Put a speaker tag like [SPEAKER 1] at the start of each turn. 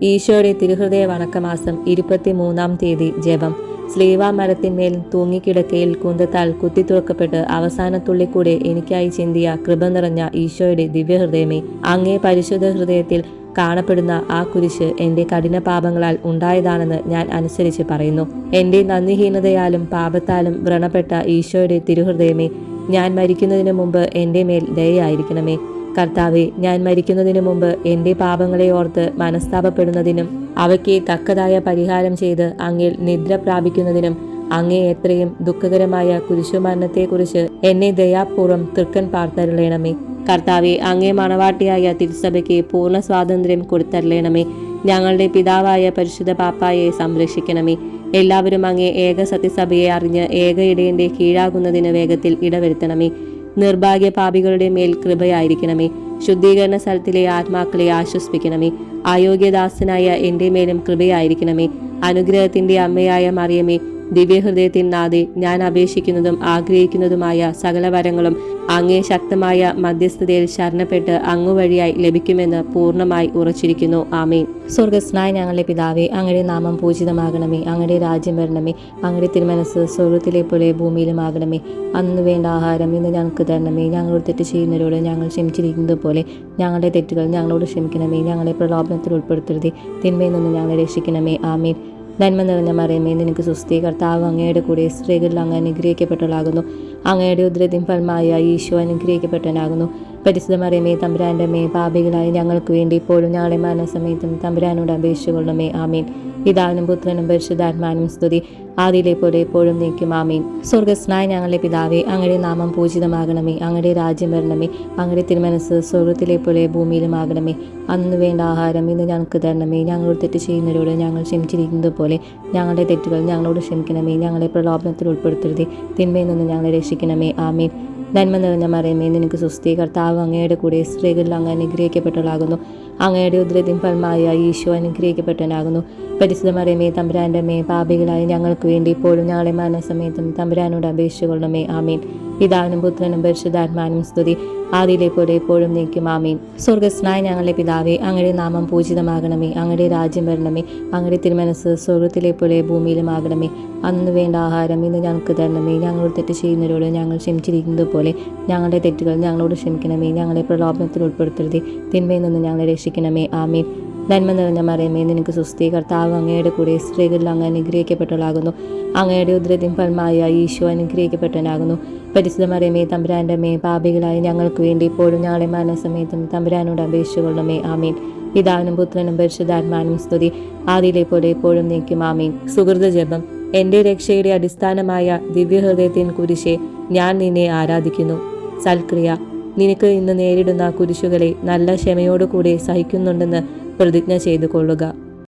[SPEAKER 1] ഈശോയുടെ തിരുഹൃദയ വണക്കമാസം 23-ാം തീയതി ജപം. സ്ലീവാ മരത്തിന്മേൽ തൂങ്ങിക്കിടക്കയിൽ കുന്തത്താൽ കുത്തിത്തുറക്കപ്പെട്ട് അവസാനത്തുള്ളിക്കൂടെ എനിക്കായി ചിന്തിയ കൃപ നിറഞ്ഞ ഈശോയുടെ ദിവ്യഹൃദയമേ, അങ്ങേ പരിശുദ്ധ ഹൃദയത്തിൽ കാണപ്പെടുന്ന ആ കുരിശ് എൻ്റെ കഠിന പാപങ്ങളാൽ ഉണ്ടായതാണെന്ന് ഞാൻ അനുസരിച്ച് പറയുന്നു. എൻ്റെ നന്ദിഹീനതയാലും പാപത്താലും വ്രണപ്പെട്ട ഈശോയുടെ തിരുഹൃദയമേ, ഞാൻ മരിക്കുന്നതിന് മുമ്പ് എൻ്റെ മേൽ ദയയായിരിക്കണമേ. കർത്താവെ, ഞാൻ മരിക്കുന്നതിനു മുമ്പ് എൻ്റെ പാപങ്ങളെ ഓർത്ത് മനസ്താപപ്പെടുന്നതിനും അവയ്ക്ക് തക്കതായ പരിഹാരം ചെയ്ത് അങ്ങിൽ നിദ്ര പ്രാപിക്കുന്നതിനും അങ്ങേ എത്രയും ദുഃഖകരമായ കുരിശുമരണത്തെക്കുറിച്ച് എന്നെ ദയാപൂർവം തൃക്കൻ പാർത്തരുളേണമേ. കർത്താവെ, അങ്ങേ മണവാട്ടിയായ തിരുസഭയ്ക്ക് പൂർണ്ണ സ്വാതന്ത്ര്യം കൊടുത്തരുളേണമേ. ഞങ്ങളുടെ പിതാവായ പരിശുദ്ധ പാപ്പായെ സംരക്ഷിക്കണമേ. എല്ലാവരും അങ്ങേ ഏക സത്യസഭയെ അറിഞ്ഞ് ഏക ഇടയന്റെ കീഴാകുന്നതിന് വേഗത്തിൽ ഇടവരുത്തണമേ. നിർഭാഗ്യ പാപികളുടെ മേൽ കൃപയായിരിക്കണമേ. ശുദ്ധീകരണ സ്ഥലത്തിലെ ആത്മാക്കളെ ആശ്വസിപ്പിക്കണമേ. അയോഗ്യദാസനായ എൻ്റെ മേലും കൃപയായിരിക്കണമേ. അനുഗ്രഹത്തിന്റെ അമ്മയായ മറിയമേ, ദിവ്യഹൃദയത്തിൻ നാഥേ, ഞാൻ അപേക്ഷിക്കുന്നതും ആഗ്രഹിക്കുന്നതുമായ സകല വരങ്ങളും അങ്ങേ ശക്തമായ മധ്യസ്ഥതയിൽ ശരണപ്പെട്ട് അങ്ങു വഴിയായി ലഭിക്കുമെന്ന് പൂർണ്ണമായി ഉറച്ചിരിക്കുന്നു. ആമേൻ. സ്വർഗസ്നായ ഞങ്ങളുടെ പിതാവേ, അങ്ങയുടെ നാമം പൂജിതമാകണമേ. അങ്ങയുടെ രാജ്യം വരണമേ. അങ്ങയുടെ തിരുമനസ് സ്വർഗത്തിലെ പോലെ ഭൂമിയിലുമാകണമേ. അന്ന് വേണ്ട ആഹാരം ഇന്ന് ഞങ്ങൾക്ക് തരണമേ. ഞങ്ങളോട് തെറ്റ് ചെയ്യുന്നവരോട് ഞങ്ങൾ ക്ഷമിച്ചിരിക്കുന്നത് പോലെ ഞങ്ങളുടെ തെറ്റുകൾ ഞങ്ങളോട് ക്ഷമിക്കണമേ. ഞങ്ങളെ പ്രലോഭനത്തിൽ ഉൾപ്പെടുത്തരുതേ, തിന്മയിൽ നിന്ന് ഞങ്ങളെ രക്ഷിക്കണമേ. ആമേൻ. നന്മ നിറഞ്ഞ മറിയമേ, നിനക്ക് സുസ്തി. കർത്താവ് അങ്ങയുടെ കൂടെ സ്ത്രീകളിൽ അങ്ങ് അനുഗ്രഹിക്കപ്പെട്ടവളാകുന്നു. അങ്ങയുടെ ഉദരത്തിൻ ഫലമായ ഈശോ അനുഗ്രഹിക്കപ്പെട്ടവനാകുന്നു. പരിശുദ്ധ മറിയമേ, തമ്പുരാന്റെ അമ്മേ, പാപികളായ ഞങ്ങൾക്ക് വേണ്ടി ഇപ്പോഴും ഞങ്ങളുടെ മരണസമയത്തും തമ്പുരാനോട് അപേക്ഷിച്ചുകൊള്ളണമേ. ആമീൻ. പിതാവിനും പുത്രനും പരിശുദ്ധാത്മാവിനും സ്തുതി, ആദിയിലെ പോലെ എപ്പോഴും നീക്കും. ആമീൻ. സ്വർഗസ്നായ ഞങ്ങളുടെ പിതാവേ, അങ്ങയുടെ നാമം പൂജിതമാകണമേ. അങ്ങയുടെ രാജ്യം വരണമേ. അങ്ങയുടെ തിരുമനസ് സ്വർഗത്തിലെ പോലെ ഭൂമിയിലുമാകണമേ. അന്ന് വേണ്ട ആഹാരം ഇന്ന് ഞങ്ങൾക്ക് തരണമേ. ഞങ്ങളോട് തെറ്റ് ചെയ്യുന്നവരോട് ഞങ്ങൾ ക്ഷമിച്ചിരിക്കുന്നത് പോലെ ഞങ്ങളുടെ തെറ്റുകൾ ഞങ്ങളോട് ക്ഷമിക്കണമേ. ഞങ്ങളെ പ്രലോഭനത്തിൽ ഉൾപ്പെടുത്തരുതേ, തിന്മയിൽ നിന്ന് ഞങ്ങളെ രക്ഷിക്കണമേ. ആമീൻ. നന്മ നിറഞ്ഞ മറിയമേ, നിനക്ക് സുസ്തി. കർത്താവ് അങ്ങയുടെ കൂടെ സ്ത്രീകളിൽ അങ്ങ് അനുഗ്രഹിക്കപ്പെട്ടവളാകുന്നു. അങ്ങയുടെ ഉദരത്തിൻ ഫലമായ ഈശോ അനുഗ്രഹിക്കപ്പെട്ടവനാകുന്നു. പരിശുദ്ധ മറിയമേ, തമ്പുരാന്റെ അമ്മേ, പാപികളായ ഞങ്ങൾക്ക് വേണ്ടി ഇപ്പോഴും ഞങ്ങളുടെ മരണസമയത്തും തമ്പുരാനോട് അപേക്ഷിച്ചുകൊള്ളണമേ. ആമീൻ. പിതാവിനും പുത്രനും പരിശുദ്ധാത്മാവിനും സ്തുതി, ആദിയിലെ പോലെ എപ്പോഴും നീക്കും. ആമീൻ. സ്വർഗസ്നായ ഞങ്ങളുടെ പിതാവേ, അങ്ങയുടെ നാമം പൂജിതമാകണമേ. അങ്ങയുടെ രാജ്യം വരണമേ. അങ്ങയുടെ തിരുമനസ് സ്വർഗത്തിലെ പോലെ ഭൂമിയിലുമാകണമേ. അന്ന് വേണ്ട ആഹാരം ഇന്ന് ഞങ്ങൾക്ക് തരണമേ. ഞങ്ങളോട് തെറ്റ് ചെയ്യുന്നവരോട് ഞങ്ങൾ ക്ഷമിച്ചിരിക്കുന്നത് പോലെ ഞങ്ങളുടെ തെറ്റുകൾ ഞങ്ങളോട് ക്ഷമിക്കണമേ. ഞങ്ങളെ പ്രലോഭനത്തിൽ ഉൾപ്പെടുത്തരുതേ, തിന്മയിൽ നിന്ന് ഞങ്ങളെ രക്ഷിക്കണമേ. ആമീൻ. നന്മ നിറഞ്ഞ മറിയമേ, നിനക്ക് സുസ്തി. കർത്താവ് അങ്ങയുടെ കൂടെ സ്ത്രീകളിൽ അങ്ങ് അനുഗ്രഹിക്കപ്പെട്ടവളാകുന്നു. അങ്ങയുടെ ഉദരത്തിൻ ഫലമായ ഈശോ അനുഗ്രഹിക്കപ്പെട്ടവനാകുന്നു. പരിശുദ്ധ മറിയമേ, തമ്പുരാന്റെ അമ്മേ, പാപികളായ ഞങ്ങൾക്ക് വേണ്ടി ഇപ്പോഴും ഞങ്ങളുടെ മരണസമയത്തും തമ്പുരാനോട് അപേക്ഷിച്ചുകൊള്ളണമേ. ആമീൻ. പിതാവിനും പുത്രനും പരിശുദ്ധാത്മാവിനും സ്തുതി, ആദിയിലെ പോലെ എപ്പോഴും നീക്കും. ആമീൻ. സുഹൃത ജപം. എൻ്റെ രക്ഷയുടെ അടിസ്ഥാനമായ ദിവ്യഹൃദയത്തിൻ കുരിശെ, ഞാൻ നിന്നെ ആരാധിക്കുന്നു. സൽക്രിയ. നിനക്ക് ഇന്ന് നേരിടുന്ന കുരിശുകളെ നല്ല ക്ഷമയോടുകൂടെ സഹിക്കുന്നുണ്ടെന്ന് പ്രതിജ്ഞ ചെയ്തു കൊള്ളുക.